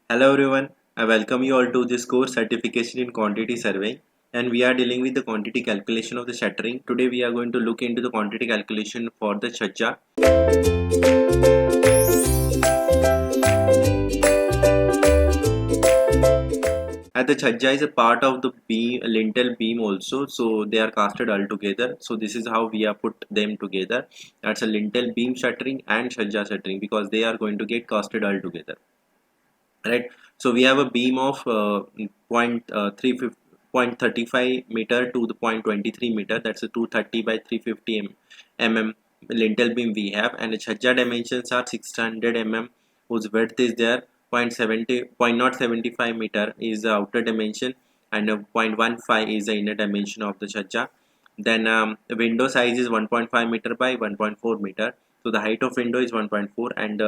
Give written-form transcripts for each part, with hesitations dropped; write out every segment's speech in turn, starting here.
Hello everyone, I welcome you all to this course Certification in Quantity Surveying, and we are dealing with the quantity calculation of the shuttering. Today we are going to look into the quantity calculation for the chhajja. And the chhajja is a part of the beam, lintel beam also, so they are casted all together. So this is how we have put them together. That's a lintel beam shuttering and chhajja shuttering because they are going to get casted all together. Right, so we have a beam of 0.35 meter to the 0.23 meter. That's a 230 by 350 mm lintel beam we have, and the chhajja dimensions are 600 mm, whose width is there. 0.75 meter is the outer dimension, and 0.15 is the inner dimension of the chhajja. Then the window size is 1.5 meter by 1.4 meter, so the height of window is 1.4, and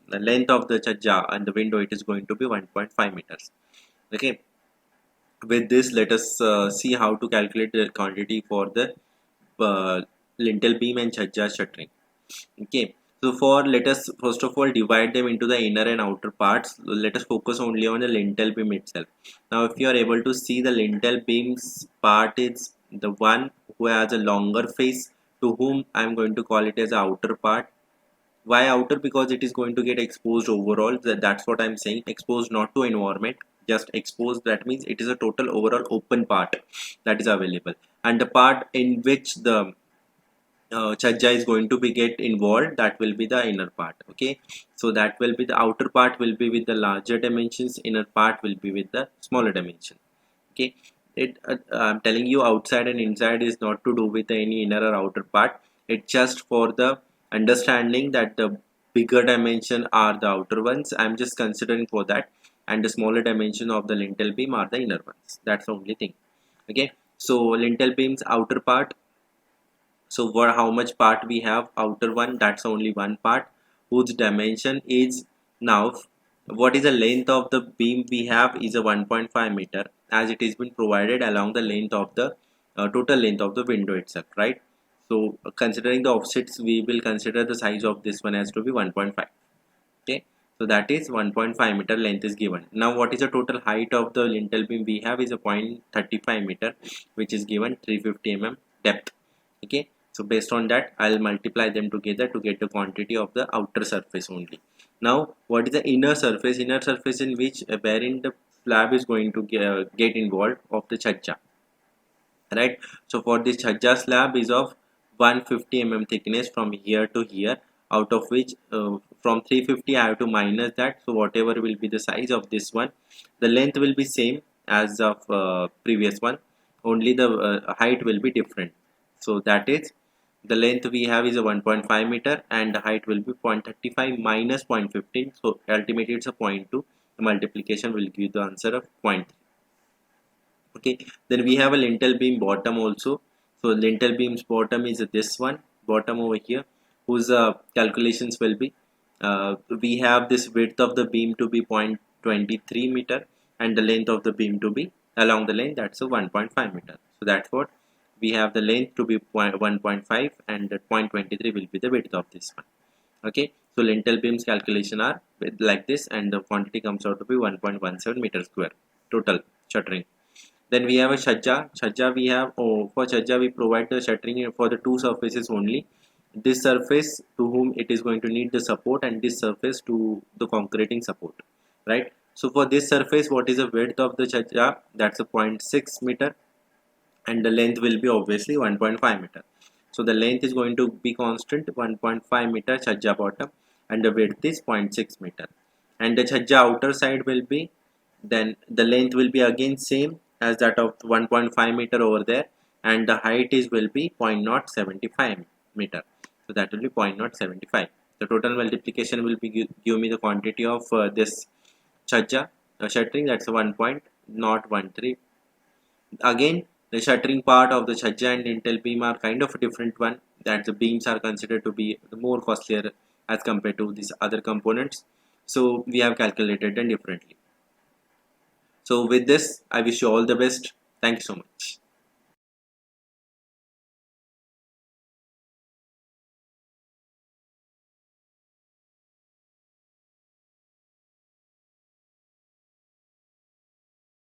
the length of the chhajja and the window, it is going to be 1.5 meters. Okay, with this let us see how to calculate the quantity for the uh, lintel beam and chhajja shuttering. Okay, so let us first of all divide them into the inner and outer parts. Let us focus only on the lintel beam itself. Now if you are able to see, the lintel beams part is the one who has a longer face, to whom I am going to call it as the outer part. Why outer? Because it is going to get exposed overall. That's what I'm saying. Exposed not to environment, just exposed. That means it is a total overall open part that is available. And the part in which the chhajja is going to be get involved, that will be the inner part. Okay, so that will be the outer part will be with the larger dimensions, inner part will be with the smaller dimension. Okay, I'm telling you, outside and inside is not to do with any inner or outer part. It's just for the understanding that the bigger dimension are the outer ones. I'm just considering for that, and the smaller dimension of the lintel beam are the inner ones. That's the only thing. Okay, so lintel beam's outer part. So for how much part we have, outer one, that's only one part, whose dimension is, now what is the length of the beam we have is a 1.5 meter, as it has been provided along the length of the total length of the window itself, right? So considering the offsets, we will consider the size of this one as to be 1.5. Okay, so that is 1.5 meter length is given. Now what is the total height of the lintel beam we have is a 0.35 meter, which is given 350 mm depth. Okay, so based on that, I'll multiply them together to get the quantity of the outer surface only. Now what is the inner surface? Inner surface in which wherein the slab is going to get involved of the chhajja, right? So for this chhajja slab is of 150 mm thickness from here to here, out of which from 350 I have to minus that. So whatever will be the size of this one, the length will be same as of previous one, only the height will be different. So that is, the length we have is a 1.5 meter and the height will be 0.35 minus 0.15. So ultimately it's a 0.2. The multiplication will give the answer of 0.3. Okay, then we have a lintel beam bottom also. So lintel beam's bottom is this one, bottom over here, whose calculations will be, we have this width of the beam to be 0.23 meter and the length of the beam to be along the length, that's a 1.5 meter. So that's what we have, the length to be 1.5 and the 0.23 will be the width of this one. Okay, so lintel beams calculation are like this, and the quantity comes out to be 1.17 meter square total shuttering. Then we have a chhajja. Chhajja we have, for chhajja we provide the shuttering for the two surfaces only. This surface to whom it is going to need the support, and this surface to the concreting support, right? So for this surface, what is the width of the chhajja? That's a 0.6 meter, and the length will be obviously 1.5 meter. So the length is going to be constant, 1.5 meter chhajja bottom, and the width is 0.6 meter. And the chhajja outer side will be, then the length will be again same as that of 1.5 meter over there, and the height is will be 0.075 meter. So that will be 0.075. The total multiplication will be give me the quantity of this chhajja shuttering, that's 1.013. Again, the shuttering part of the chhajja and lintel beam are kind of a different one, that the beams are considered to be more costlier as compared to these other components. So we have calculated them differently. So with this, I wish you all the best. Thank you so much.